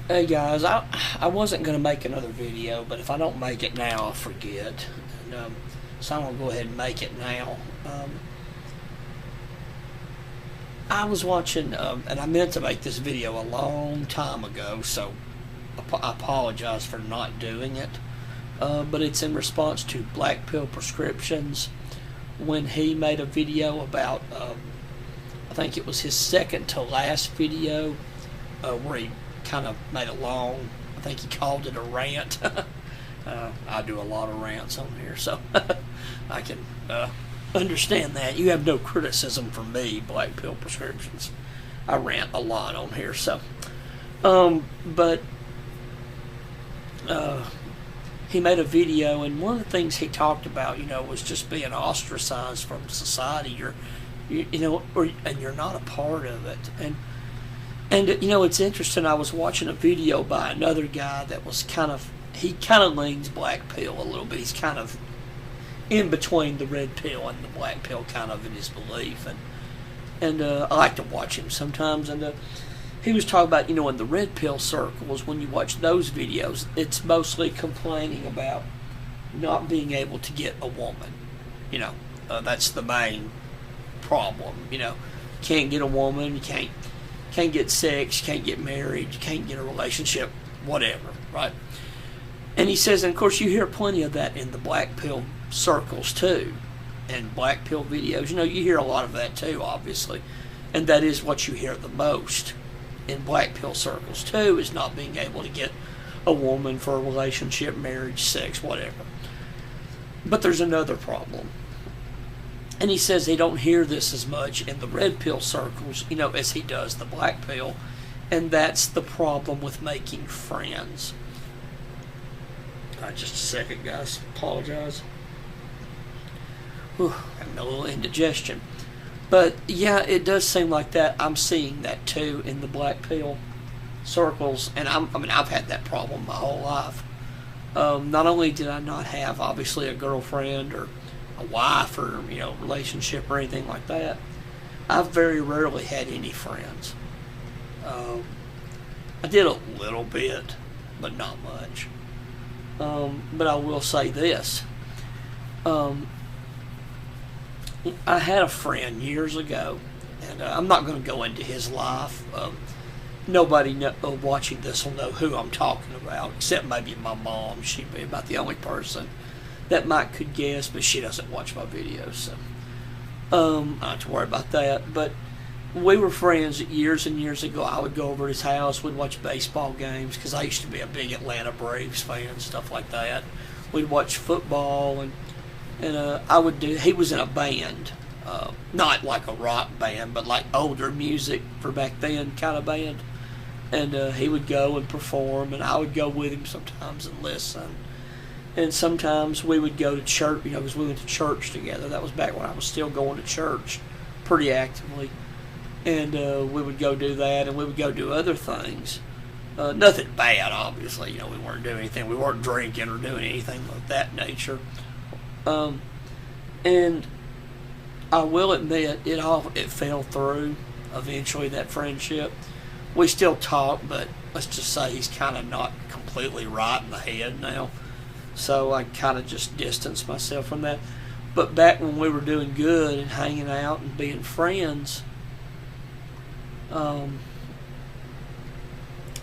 Hey guys, I wasn't going to make another video, but if I don't make it now, I'll forget. And, so I'm going to go ahead and make it now. I was watching, and I meant to make this video a long time ago, so I apologize for not doing it. But it's in response to Blackpill prescriptions when he made a video about, I think it was his second to last video, where he kind of made it long. I think he called it a rant. I do a lot of rants on here, so I can understand that. You have no criticism from me, Blackpill prescriptions. I rant a lot on here, so. But he made a video, and one of the things he talked about, was just being ostracized from society. And you're not a part of it. And it's interesting. I was watching a video by another guy that was he kind of leans black pill a little bit. He's kind of in between the red pill and the black pill, kind of in his belief. And I like to watch him sometimes. And he was talking about, in the red pill circles, when you watch those videos, it's mostly complaining about not being able to get a woman. That's the main problem. Can't get a woman, you can't get sex, you can't get married, you can't get a relationship, whatever, right? And he says, and of course you hear plenty of that in the black pill circles too, and black pill videos. You hear a lot of that too, obviously, and that is what you hear the most in black pill circles too, is not being able to get a woman for a relationship, marriage, sex, whatever. But there's another problem. And he says they don't hear this as much in the red pill circles, as he does the black pill. And that's the problem with making friends. Just a second, guys. Apologize. Having a little indigestion. But, yeah, it does seem like that. I'm seeing that, too, in the black pill circles. And, I've had that problem my whole life. Not only did I not have, obviously, a girlfriend or a wife or relationship or anything like that, I've very rarely had any friends. I did a little bit, but not much. But I will say this. I had a friend years ago, and I'm not going to go into his life. Nobody watching this will know who I'm talking about, except maybe my mom. She'd be about the only person that Mike could guess, but she doesn't watch my videos, so I don't have to worry about that. But we were friends years and years ago. I would go over to his house. We'd watch baseball games, because I used to be a big Atlanta Braves fan, stuff like that. We'd watch football, and he was in a band, not like a rock band, but like older music for back then kind of band. And he would go and perform, and I would go with him sometimes and listen. And sometimes we would go to church, because we went to church together. That was back when I was still going to church pretty actively. And we would go do that, and we would go do other things. Nothing bad, obviously. We weren't doing anything. We weren't drinking or doing anything of that nature. And I will admit, it fell through eventually, that friendship. We still talk, but let's just say he's kind of not completely right in the head now. So I kind of just distanced myself from that. But back when we were doing good and hanging out and being friends, I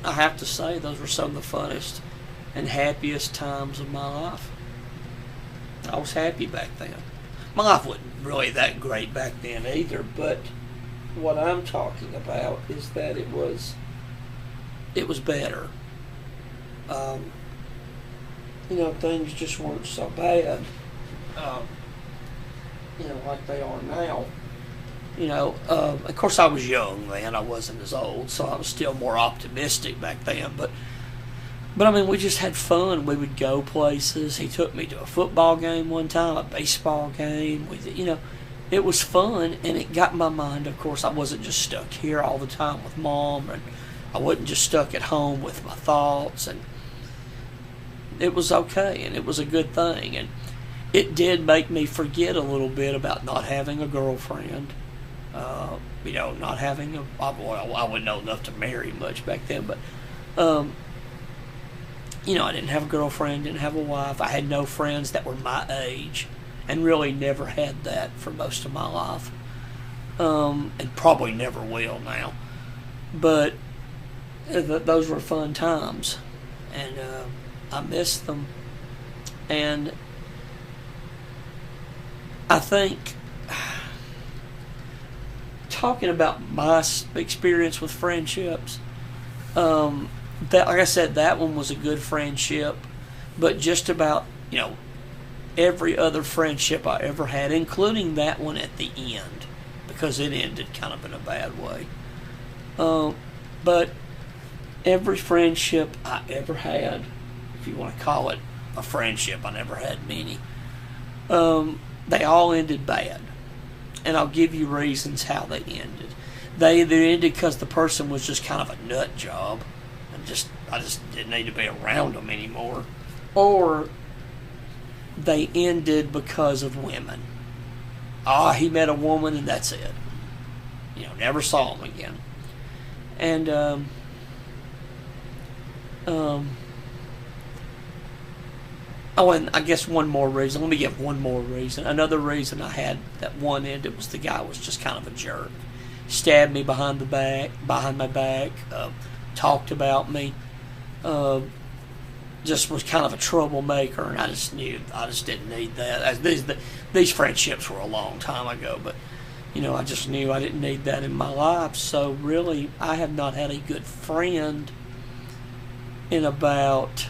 have to say those were some of the funnest and happiest times of my life. I was happy back then. My life wasn't really that great back then either, but what I'm talking about is that it was better. Things just weren't so bad, like they are now. Of course I was young then, I wasn't as old, so I was still more optimistic back then, but we just had fun. We would go places. He took me to a football game one time, a baseball game. It was fun, and it got my mind. Of course, I wasn't just stuck here all the time with Mom, and I wasn't just stuck at home with my thoughts, and it was okay, and it was a good thing, and it did make me forget a little bit about not having a girlfriend, not having I wasn't old enough to marry much back then, but Um, I didn't have a girlfriend, didn't have a wife. I had no friends that were my age, and really never had that for most of my life, and probably never will now. But those were fun times, and I miss them. And I think talking about my experience with friendships, that, like I said, that one was a good friendship, but just about every other friendship I ever had, including that one at the end, because it ended kind of in a bad way. But every friendship I ever had, if you want to call it a friendship, I never had many. They all ended bad, and I'll give you reasons how they ended. They either ended because the person was just kind of a nut job, and I just didn't need to be around them anymore, or they ended because of women. He met a woman and that's it. Never saw him again. And and I guess one more reason. Let me give one more reason. Another reason I had that one ended was the guy was just kind of a jerk. Stabbed me behind my back, talked about me, just was kind of a troublemaker, and I just didn't need that. These friendships were a long time ago, but I just knew I didn't need that in my life. So really, I have not had a good friend in about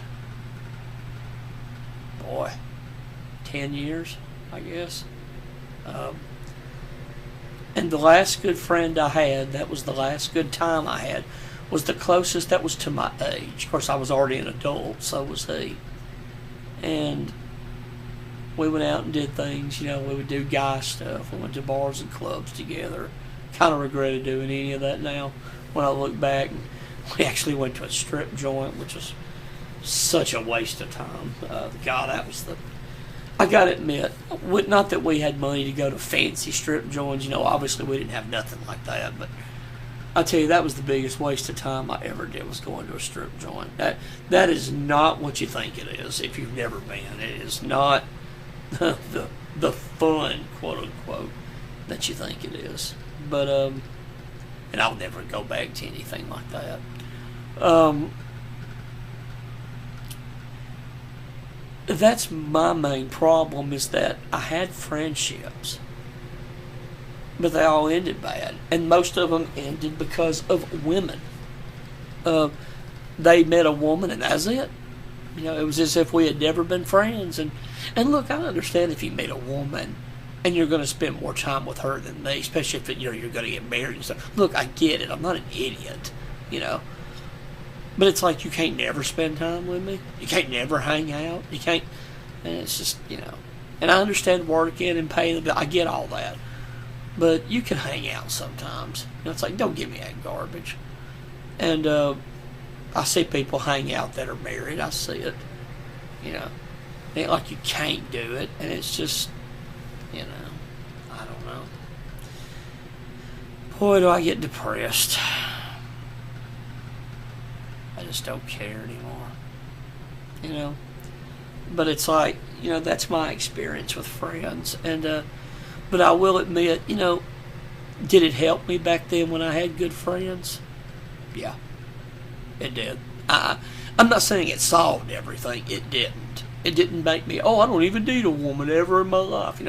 10 years, I guess. And the last good friend I had, that was the last good time I had, was the closest that was to my age. Of course, I was already an adult, so was he. And we went out and did things. We would do guy stuff. We went to bars and clubs together. Kind of regretted doing any of that now when I look back. We actually went to a strip joint, which was such a waste of time. God, I gotta admit, not that we had money to go to fancy strip joints. Obviously we didn't have nothing like that, but I tell you, that was the biggest waste of time I ever did, was going to a strip joint. That is not what you think it is if you've never been. It is not the fun, quote unquote, that you think it is. But and I'll never go back to anything like that. That's my main problem, is that I had friendships, but they all ended bad, and most of them ended because of women. They met a woman, and that's it. It was as if we had never been friends. And look, I understand if you meet a woman and you're going to spend more time with her than me, especially if you're going to get married and stuff. Look, I get it. I'm not an idiot, But it's like, you can't never spend time with me. You can't never hang out. You can't. And it's just, And I understand working and paying the bill. I get all that. But you can hang out sometimes. It's like, don't give me that garbage. And I see people hang out that are married. I see it. It ain't like you can't do it. And it's just, I don't know. Boy, do I get depressed. I just don't care anymore. But it's like, that's my experience with friends. And but I will admit, did it help me back then when I had good friends? Yeah, it did. I'm not saying it solved everything. It didn't. It didn't make me, I don't even need a woman ever in my life,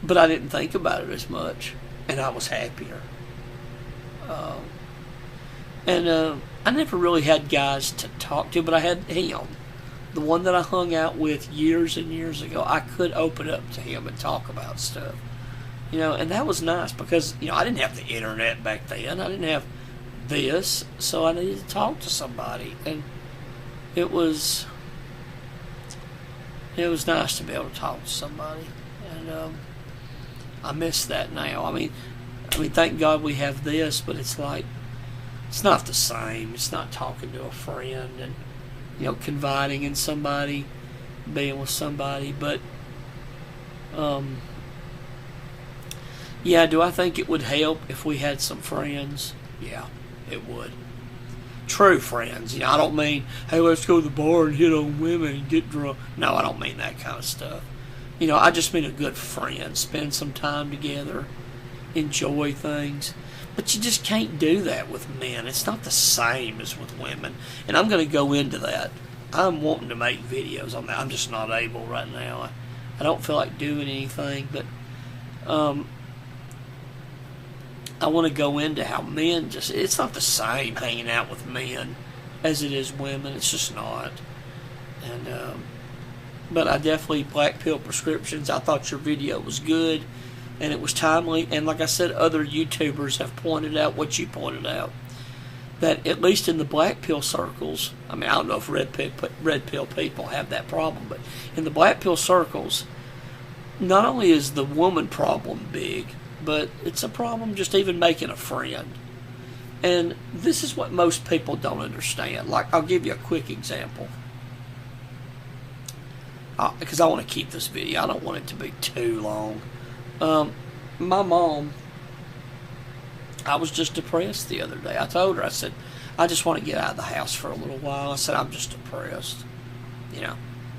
But I didn't think about it as much, and I was happier. I never really had guys to talk to, but I had him. The one that I hung out with years and years ago, I could open up to him and talk about stuff. And that was nice because, I didn't have the internet back then. I didn't have this, so I needed to talk to somebody. And it was nice to be able to talk to somebody. And I miss that now. I mean, thank God we have this, but it's like, it's not the same. It's not talking to a friend and, confiding in somebody, being with somebody. But, yeah, do I think it would help if we had some friends? Yeah, it would. True friends. I don't mean, hey, let's go to the bar and hit on women and get drunk. No, I don't mean that kind of stuff. I just mean a good friend. Spend some time together, enjoy things. But you just can't do that with men. It's not the same as with women. And I'm going to go into that. I'm wanting to make videos on that. I'm just not able right now. I don't feel like doing anything, but I want to go into how men it's not the same hanging out with men as it is women. It's just not. And but I definitely, Blackpill prescriptions, I thought your video was good and it was timely, and like I said, other YouTubers have pointed out what you pointed out, that at least in the Blackpill circles, I mean, I don't know if red pill people have that problem, but in the Blackpill circles, not only is the woman problem big, but it's a problem just even making a friend. And this is what most people don't understand. Like, I'll give you a quick example, because I want to keep this video. I don't want it to be too long. My mom, I was just depressed the other day. I told her, I said, I just want to get out of the house for a little while. I said, I'm just depressed.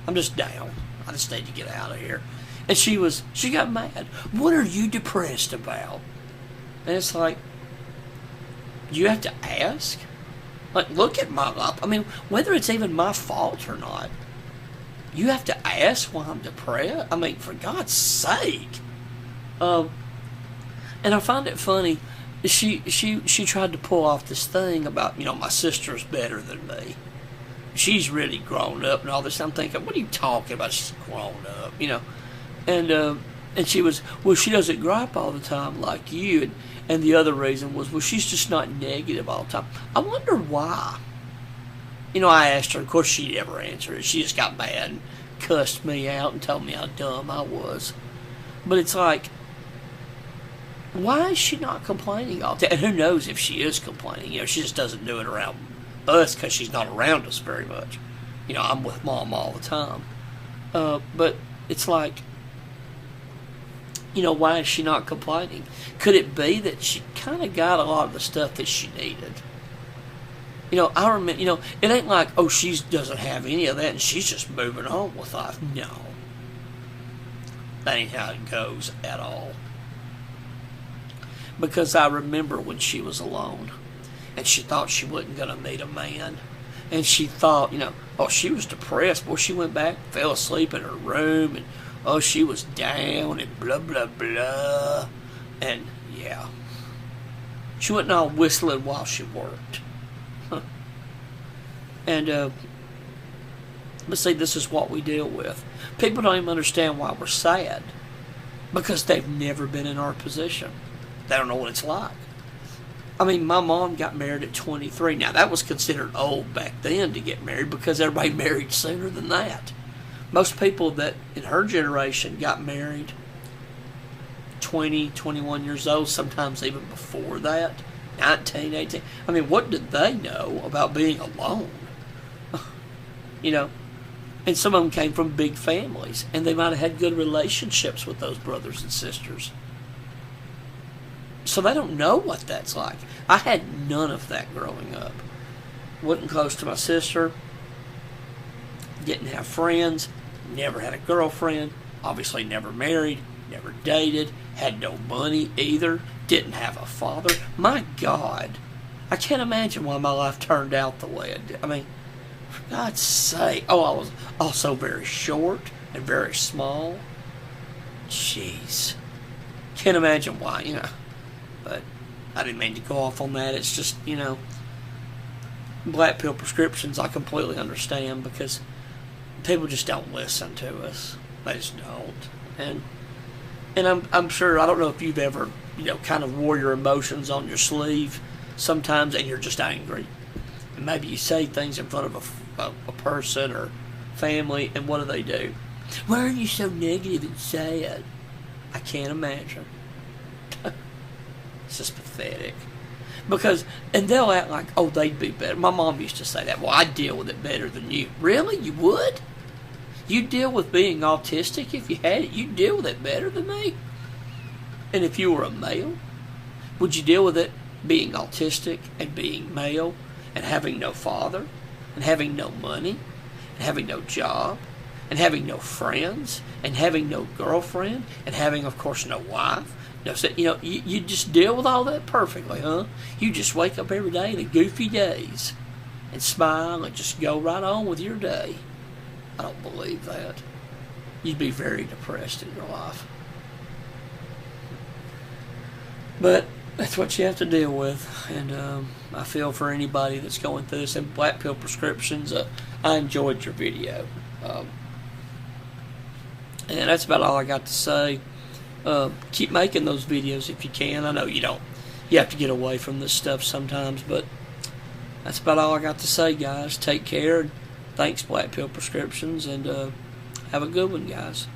I'm just down. I just need to get out of here. And she got mad. What are you depressed about? And it's like, you have to ask? Like, look at my life. I mean, whether it's even my fault or not, you have to ask why I'm depressed? I mean, for God's sake. And I find it funny. She tried to pull off this thing about, my sister's better than me. She's really grown up and all this. I'm thinking, what are you talking about? She's grown up, And she was, well, she doesn't gripe all the time like you. And the other reason was, well, she's just not negative all the time. I wonder why. I asked her. Of course, she never answered it. She just got mad and cussed me out and told me how dumb I was. But it's like, why is she not complaining all the time? And who knows if she is complaining. She just doesn't do it around us because she's not around us very much. I'm with Mom all the time. But it's like, why is she not complaining? Could it be that she kind of got a lot of the stuff that she needed? I remember, it ain't like, oh, she doesn't have any of that and she's just moving on with life. No. That ain't how it goes at all. Because I remember when she was alone and she thought she wasn't going to meet a man. And she thought, oh, she was depressed. Well, she went back, fell asleep in her room, and oh, she was down and blah, blah, blah. And, yeah. She wasn't all whistling while she worked. Huh. And, but see, this is what we deal with. People don't even understand why we're sad. Because they've never been in our position. They don't know what it's like. I mean, my mom got married at 23. Now, that was considered old back then to get married because everybody married sooner than that. Most people that in her generation got married 20, 21 years old, sometimes even before that, 19, 18. I mean, what did they know about being alone? And some of them came from big families, and they might have had good relationships with those brothers and sisters. So they don't know what that's like. I had none of that growing up. Wasn't close to my sister. Didn't have friends. Never had a girlfriend. Obviously never married. Never dated. Had no money either. Didn't have a father. My God. I can't imagine why my life turned out the way it did. I mean, for God's sake. Oh, I was also very short and very small. Jeez. Can't imagine why, But I didn't mean to go off on that. It's just, Blackpill prescriptions, I completely understand because people just don't listen to us. They just don't. And I'm sure, I don't know if you've ever, kind of wore your emotions on your sleeve sometimes and you're just angry. And maybe you say things in front of a person or family, and what do? Why are you so negative and sad? I can't imagine. It's just pathetic. And they'll act like, oh, they'd be better. My mom used to say that. Well, I'd deal with it better than you. Really? You would? You'd deal with being autistic if you had it? You'd deal with it better than me? And if you were a male, would you deal with it being autistic and being male and having no father, and having no money, and having no job, and having no friends, and having no girlfriend, and having, of course, no wife. No, you just deal with all that perfectly, huh? You just wake up every day in the goofy days and smile and just go right on with your day. I don't believe that. You'd be very depressed in your life. But that's what you have to deal with, and I feel for anybody that's going through this. And Blackpill prescriptions, I enjoyed your video, and that's about all I got to say. Keep making those videos if you can. I know you don't. You have to get away from this stuff sometimes, but that's about all I got to say, guys. Take care. Thanks, Blackpill prescriptions, and have a good one, guys.